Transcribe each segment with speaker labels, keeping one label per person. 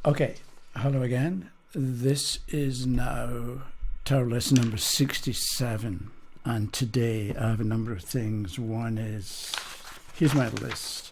Speaker 1: Okay, hello again. This is now tarot lesson number 67, and today I have a number of things. One is, here's my list: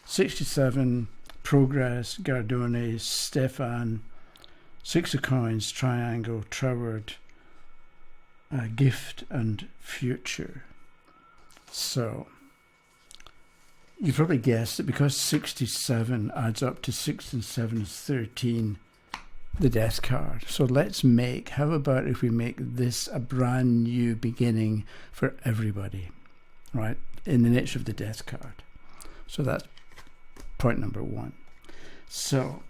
Speaker 1: 67, Progress, Gardone, Stefan, Six of Coins, Triangle, Troward, Gift, and Future. So you probably guessed that because 67 adds up to 6 and 7 is 13, the Death card. So how about if we make this a brand new beginning for everybody, right? In the nature of the Death card. So that's point number one. So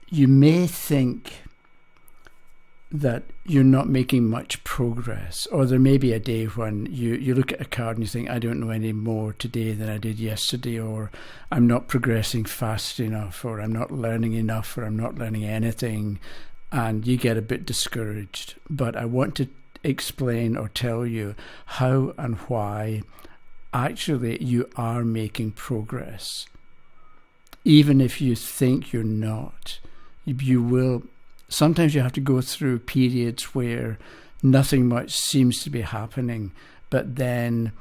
Speaker 1: you may think that you're not making much progress, or there may be a day when you look at a card and you think, I don't know any more today than I did yesterday, or I'm not progressing fast enough, or I'm not learning enough, or I'm not learning anything, and you get a bit discouraged. But I want to explain or tell you how and why actually you are making progress. Even if you think you're not, you will. Sometimes you have to go through periods where nothing much seems to be happening, but then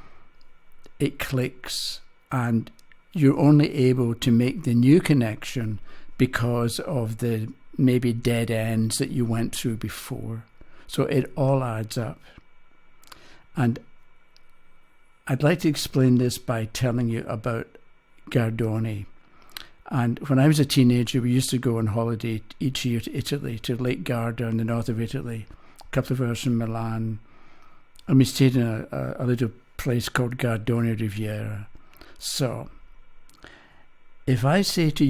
Speaker 1: it clicks and you're only able to make the new connection because of the maybe dead ends that you went through before. So it all adds up. And I'd like to explain this by telling you about Gardone. And when I was a teenager, we used to go on holiday each year to Italy, to Lake Garda in the north of Italy, a couple of hours from Milan. And we stayed in a little place called Gardone Riviera. So if you say to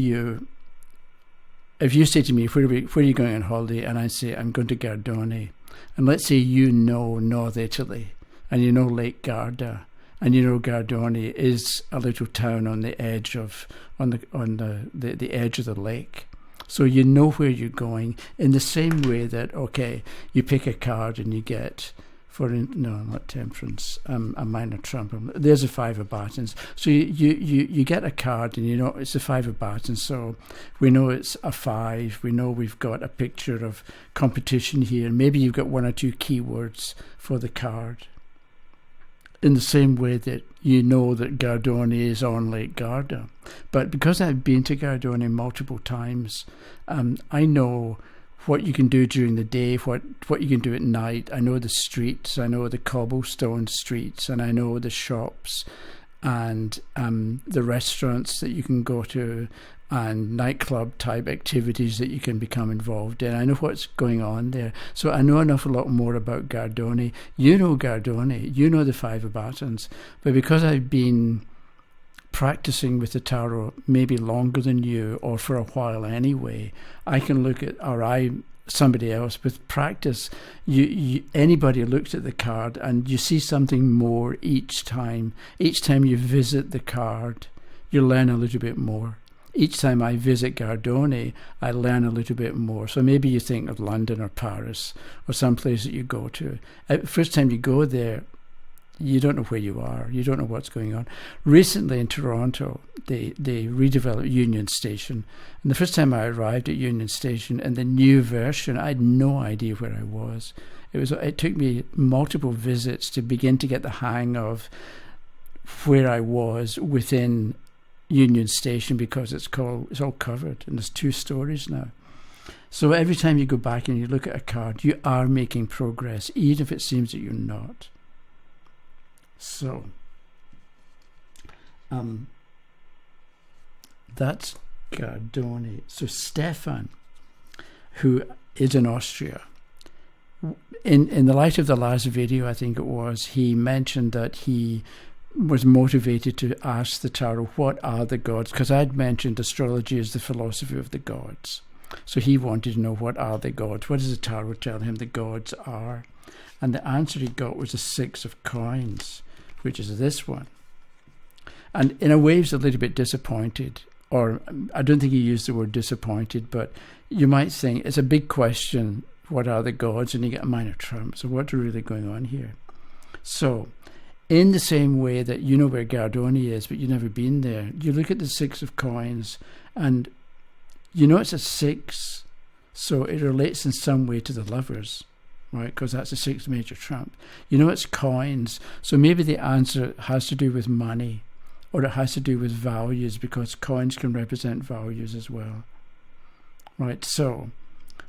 Speaker 1: me, where are you going on holiday? And I say, I'm going to Gardone. And let's say you know North Italy, and you know Lake Garda, and you know Gardone is a little town on the edge of the edge of the lake. So you know where you're going, in the same way that, okay, you pick a card and you get, not Temperance, a minor trump. There's a Five of Batons. So you get a card and you know it's a Five of Batons. So we know it's a 5. We know we've got a picture of competition here. Maybe you've got one or two keywords for the card. In the same way that you know that Gardone is on Lake Garda. But because I've been to Gardone multiple times, I know what you can do during the day, what you can do at night. I know the streets, I know the cobblestone streets, and I know the shops and the restaurants that you can go to, and nightclub type activities that you can become involved in. I know what's going on there. So I know an awful lot more about Gardone. You know Gardone, you know the Five of Batons. But because I've been practicing with the tarot maybe longer than you, or for a while anyway, I can look at, somebody else with practice, anybody looks at the card and you see something more each time. Each time you visit the card, you learn a little bit more. Each time I visit Gardone, I learn a little bit more. So maybe you think of London or Paris or some place that you go to. First time you go there, you don't know where you are. You don't know what's going on. Recently in Toronto, they redeveloped Union Station. And the first time I arrived at Union Station in the new version, I had no idea where I was. It took me multiple visits to begin to get the hang of where I was within Union Station, because it's all covered and there's 2 stories now. So every time you go back and you look at a card, you are making progress, even if it seems that you're not. So that's Gardone. So Stefan, who is in Austria, in the light of the last video, I think it was, he mentioned that he was motivated to ask the tarot, what are the gods? Because I'd mentioned astrology is the philosophy of the gods. So he wanted to know, what are the gods? What does the tarot tell him the gods are? And the answer he got was the Six of Coins, which is this one. And in a way, he was a little bit disappointed, or I don't think he used the word disappointed, but you might think it's a big question, what are the gods? And you get a minor trump. So what's really going on here? So in the same way that you know where Gardone is, but you've never been there, you look at the Six of Coins, and You know it's a 6, so it relates in some way to the Lovers, right? Because that's a 6th major trump. You know it's coins, so maybe the answer has to do with money, or it has to do with values, because coins can represent values as well, right? So,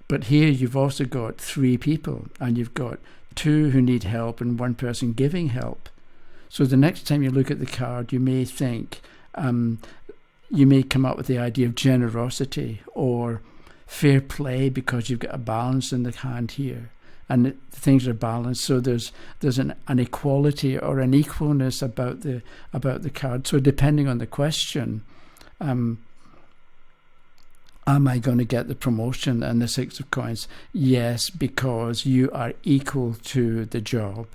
Speaker 1: but here you've also got 3 people, and you've got 2 who need help and 1 person giving help. So the next time you look at the card, you may think, you may come up with the idea of generosity or fair play, because you've got a balance in the hand here, and things are balanced. So there's an equality or an equalness about the card. So depending on the question, am I going to get the promotion? And the 6 of coins, yes, because you are equal to the job.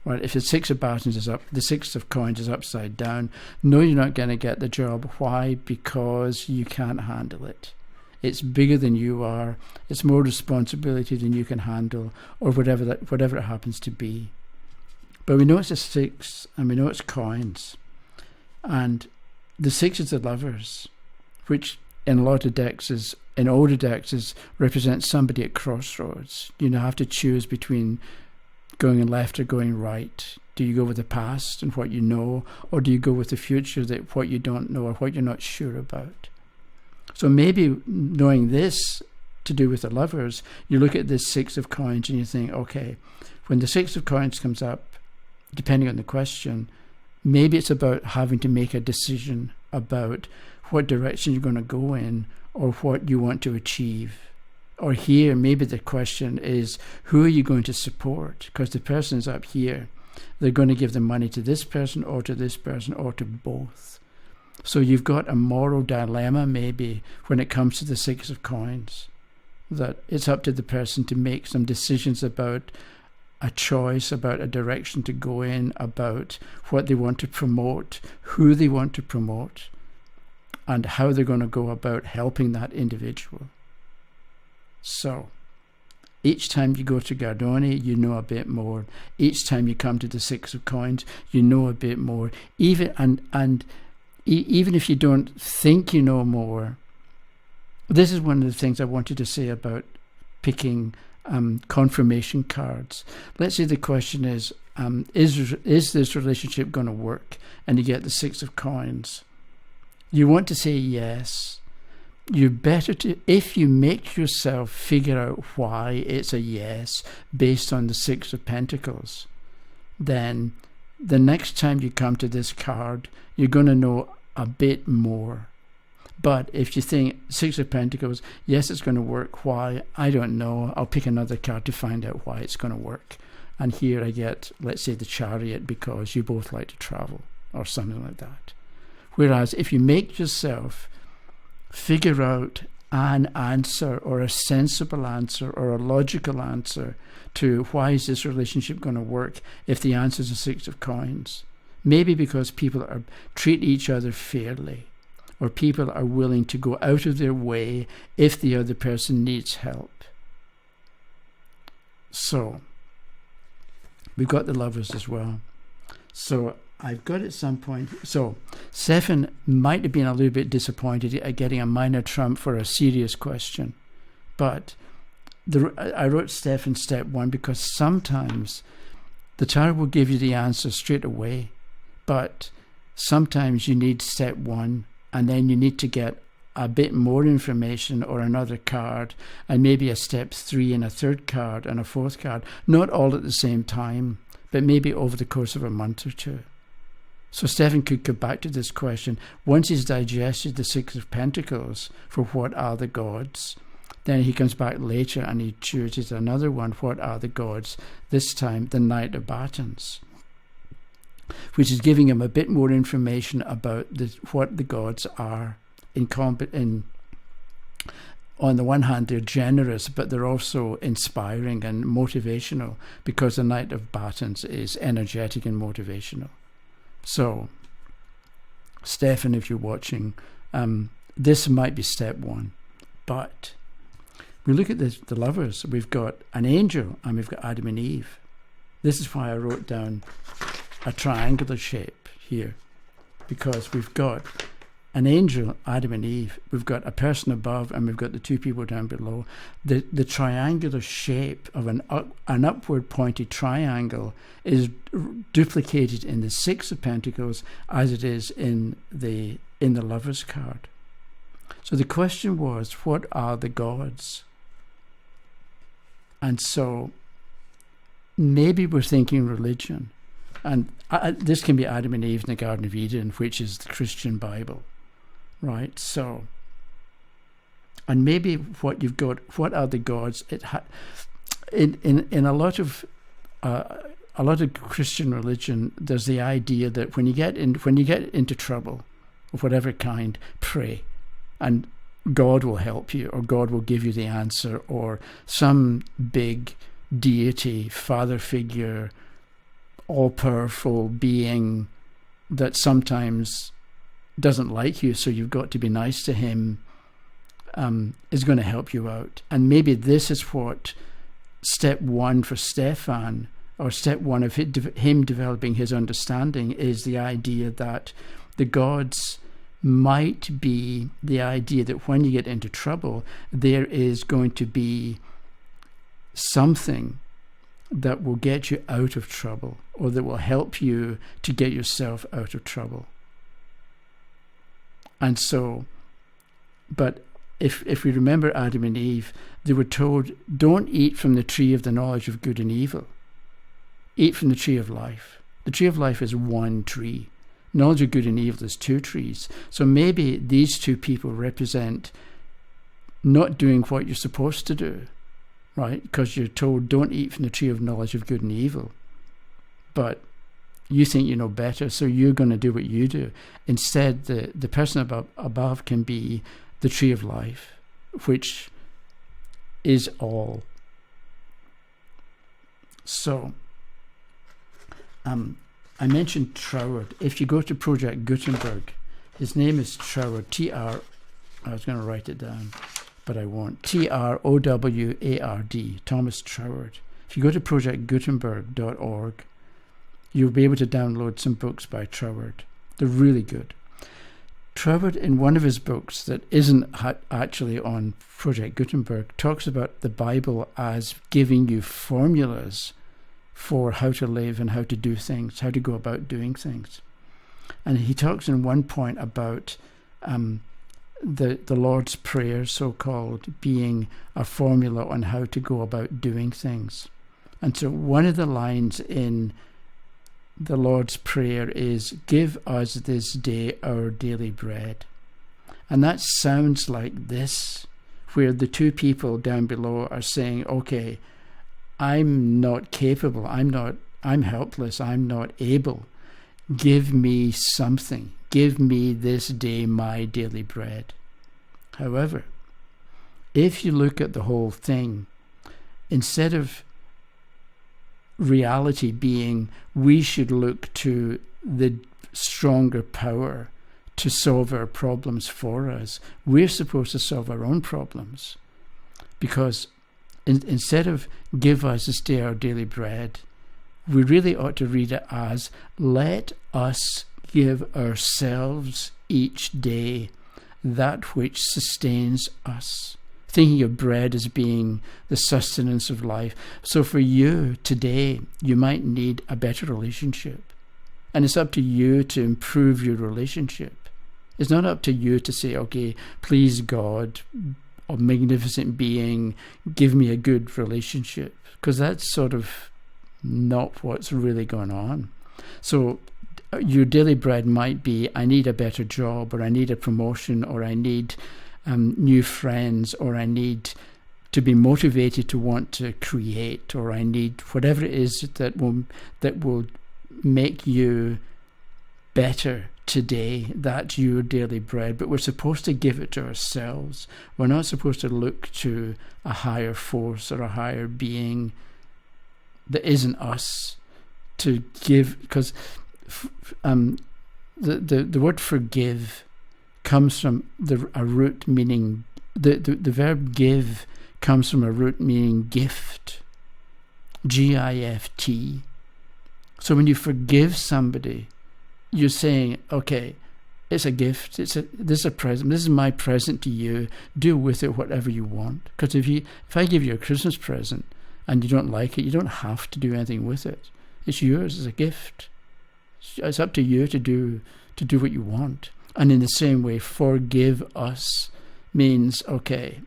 Speaker 1: Right? If the 6 of batons is up, the 6 of coins is upside down, no, you're not going to get the job. Why? Because you can't handle it. It's bigger than you are. It's more responsibility than you can handle, or whatever it happens to be. But we know it's a 6, and we know it's coins. And the 6 is the Lovers, which in a lot of decks in older decks represents somebody at crossroads. You have to choose between going left or going right. Do you go with the past and what you know, or do you go with the future, that what you don't know or what you're not sure about? So maybe knowing this to do with the Lovers, you look at this 6 of coins and you think, okay, when the 6 of coins comes up, depending on the question, maybe it's about having to make a decision about what direction you're going to go in or what you want to achieve. Or here, maybe the question is, who are you going to support? Because the person's up here. They're going to give the money to this person or to this person or to both. So you've got a moral dilemma maybe when it comes to the 6 of coins, that it's up to the person to make some decisions about a choice, about a direction to go in, about what they want to promote, who they want to promote, and how they're going to go about helping that individual. So, each time you go to Gardoni, you know a bit more. Each time you come to the 6 of coins, you know a bit more. Even if you don't think you know more, this is one of the things I wanted to say about picking confirmation cards. Let's say the question is this relationship going to work? And you get the 6 of coins. You want to say yes. You're better to, if you make yourself figure out why it's a yes based on the 6 of Pentacles, then the next time you come to this card, you're going to know a bit more. But if you think 6 of Pentacles, yes, it's going to work. Why? I don't know. I'll pick another card to find out why it's going to work. And here I get, let's say, the Chariot, because you both like to travel or something like that. Whereas if you make yourself figure out an answer or a sensible answer or a logical answer to why is this relationship going to work, if the answer is a 6 of coins, maybe because people treat each other fairly, or people are willing to go out of their way if the other person needs help. So we've got the Lovers as well. So I've got at some point, so Stefan might have been a little bit disappointed at getting a minor trump for a serious question, but I wrote Stefan step 1 because sometimes the tarot will give you the answer straight away, but sometimes you need step 1 and then you need to get a bit more information or another card and maybe a step 3 and a 3rd card and a 4th card, not all at the same time, but maybe over the course of a month or 2. So Stefan could go back to this question once he's digested the 6 of Pentacles for what are the gods. Then he comes back later and he chooses another one, what are the gods, this time the Knight of Batons, which is giving him a bit more information about what the gods are. On the one hand, they're generous, but they're also inspiring and motivational, because the Knight of Batons is energetic and motivational. So, Stefan, if you're watching, this might be step 1. But we look at the Lovers. We've got an angel and we've got Adam and Eve. This is why I wrote down a triangular shape here, because we've got an angel, Adam and Eve. We've got a person above, and we've got the two people down below. The triangular shape of an upward pointed triangle is duplicated in the Six of Pentacles as it is in the Lover's card. So the question was, what are the gods? And so maybe we're thinking religion. And this can be Adam and Eve in the Garden of Eden, which is the Christian Bible, right? So, and maybe what you've got, what are the gods? In a lot of Christian religion, there's the idea that when you get into trouble of whatever kind, pray, and God will help you, or God will give you the answer, or some big deity, father figure, all-powerful being that sometimes doesn't like you, so you've got to be nice to him, is going to help you out. And maybe this is what step one for Stefan, or step one of him developing his understanding, is the idea that the gods might be the idea that when you get into trouble, there is going to be something that will get you out of trouble, or that will help you to get yourself out of trouble. And so, but if we remember Adam and Eve, they were told, don't eat from the tree of the knowledge of good and evil. Eat from the tree of life. The tree of life is one tree. Knowledge of good and evil is two trees. So maybe these two people represent not doing what you're supposed to do, right? Because you're told, don't eat from the tree of knowledge of good and evil. But you think you know better, so you're going to do what you do. Instead, the person above can be the tree of life, which is all. So, I mentioned Troward. If you go to Project Gutenberg, his name is Troward, I was going to write it down, but I won't. Troward, Thomas Troward. If you go to projectgutenberg.org, you'll be able to download some books by Troward. They're really good. Troward, in one of his books that isn't actually on Project Gutenberg, talks about the Bible as giving you formulas for how to live and how to do things, how to go about doing things. And he talks in one point about the Lord's Prayer, so-called, being a formula on how to go about doing things. And so one of the lines in the Lord's Prayer is, give us this day our daily bread. And that sounds like this, where the two people down below are saying, okay, I'm not capable, I'm helpless, I'm not able. Give me something. Give me this day my daily bread. However, if you look at the whole thing, instead of reality being we should look to the stronger power to solve our problems for us, we're supposed to solve our own problems. Because instead of give us this day our daily bread, we really ought to read it as, let us give ourselves each day that which sustains us. Thinking of bread as being the sustenance of life. So for you today, you might need a better relationship. And it's up to you to improve your relationship. It's not up to you to say, okay, please God, a magnificent being, give me a good relationship. Because that's sort of not what's really going on. So your daily bread might be, I need a better job, or I need a promotion, or I need new friends, or I need to be motivated to want to create, or I need whatever it is that will make you better today. That's your daily bread. But we're supposed to give it to ourselves. We're not supposed to look to a higher force or a higher being that isn't us to give, because the word forgive comes from a root meaning, the verb give comes from a root meaning gift, G-I-F-T. So when you forgive somebody, you're saying, okay, It's a gift. This is a present. This is my present to you. Do with it whatever you want. Because if I give you a Christmas present and you don't like it, you don't have to do anything with it. It's yours as a gift. It's up to you to do what you want. And in the same way, forgive us means, okay,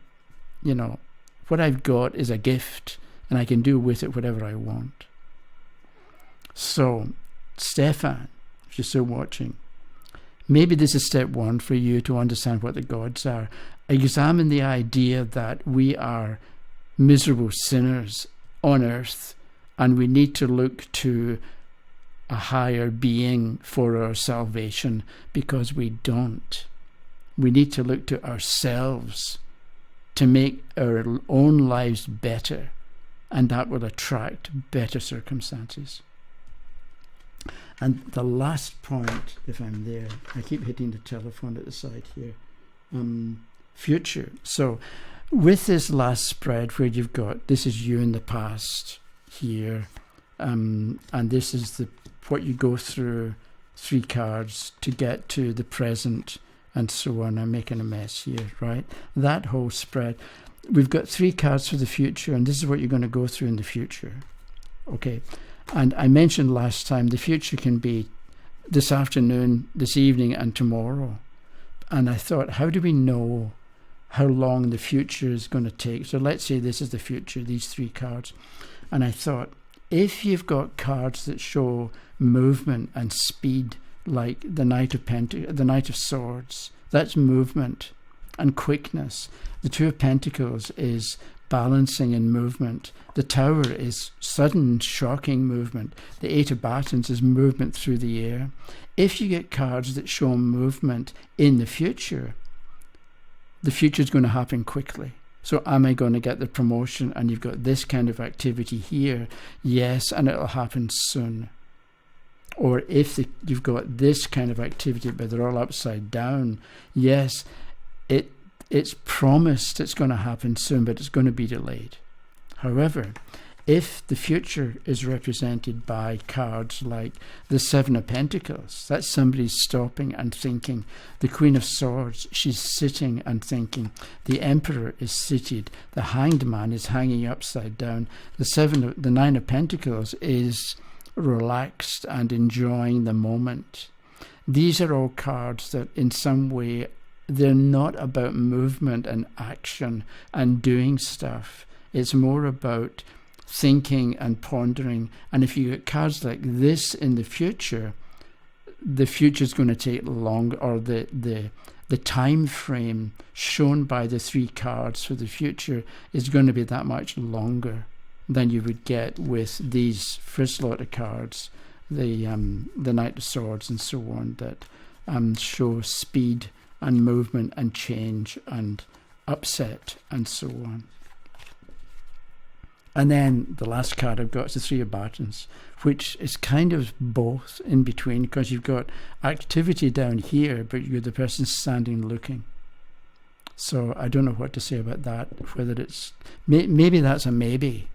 Speaker 1: what I've got is a gift and I can do with it whatever I want. So, Stefan, if you're still watching, maybe this is step one for you to understand what the gods are. Examine the idea that we are miserable sinners on earth and we need to look to a higher being for our salvation because we don't. We need to look to ourselves to make our own lives better, and that will attract better circumstances. And the last point, if I'm there, I keep hitting the telephone at the side here, future. So with this last spread where you've got, this is you in the past here, and this is what you go through, 3 cards to get to the present and so on. I'm making a mess here, right? That whole spread. We've got 3 cards for the future, and this is what you're going to go through in the future. Okay. And I mentioned last time the future can be this afternoon, this evening, and tomorrow. And I thought, how do we know how long the future is going to take? So let's say this is the future, these 3 cards. And I thought, if you've got cards that show movement and speed, like the Knight of Swords, that's movement and quickness. The Two of Pentacles is balancing and movement. The Tower is sudden, shocking movement. The Eight of Batons is movement through the air. If you get cards that show movement in the future is going to happen quickly. So am I going to get the promotion? And you've got this kind of activity here. Yes, and it'll happen soon. Or if you've got this kind of activity, but they're all upside down. Yes, it's promised it's going to happen soon, but it's going to be delayed. However, if the future is represented by cards like the Seven of Pentacles, that's somebody stopping and thinking. The Queen of Swords, she's sitting and thinking. The Emperor is seated. The Hanged Man is hanging upside down. The Nine of Pentacles is relaxed and enjoying the moment. These are all cards that in some way they're not about movement and action and doing stuff. It's more about thinking and pondering. And if you get cards like this in the future is going to take long, or the time frame shown by the 3 cards for the future is going to be that much longer than you would get with these first lot of cards, the Knight of Swords and so on, that show speed and movement and change and upset and so on. And then the last card I've got is the Three of Batons, which is kind of both in between, because you've got activity down here, but you're the person standing looking. So I don't know what to say about that, whether it's... Maybe that's a maybe.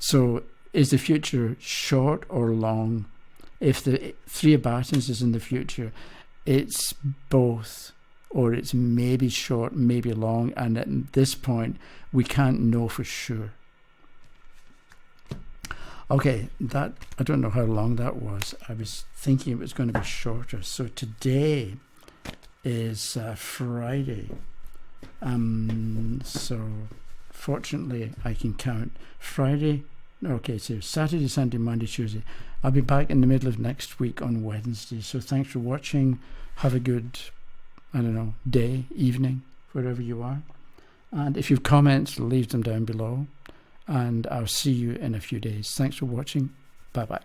Speaker 1: So is the future short or long? If the Three of Batons is in the future, it's both, or it's maybe short, maybe long, and at this point we can't know for sure. Okay, that, I don't know how long that was. I was thinking it was going to be shorter. So today is Friday. So fortunately I can count Friday. Okay, so Saturday, Sunday, Monday, Tuesday. I'll be back in the middle of next week on Wednesday. So thanks for watching. Have a good, day, evening, wherever you are. And if you have comments, leave them down below. And I'll see you in a few days. Thanks for watching. Bye-bye.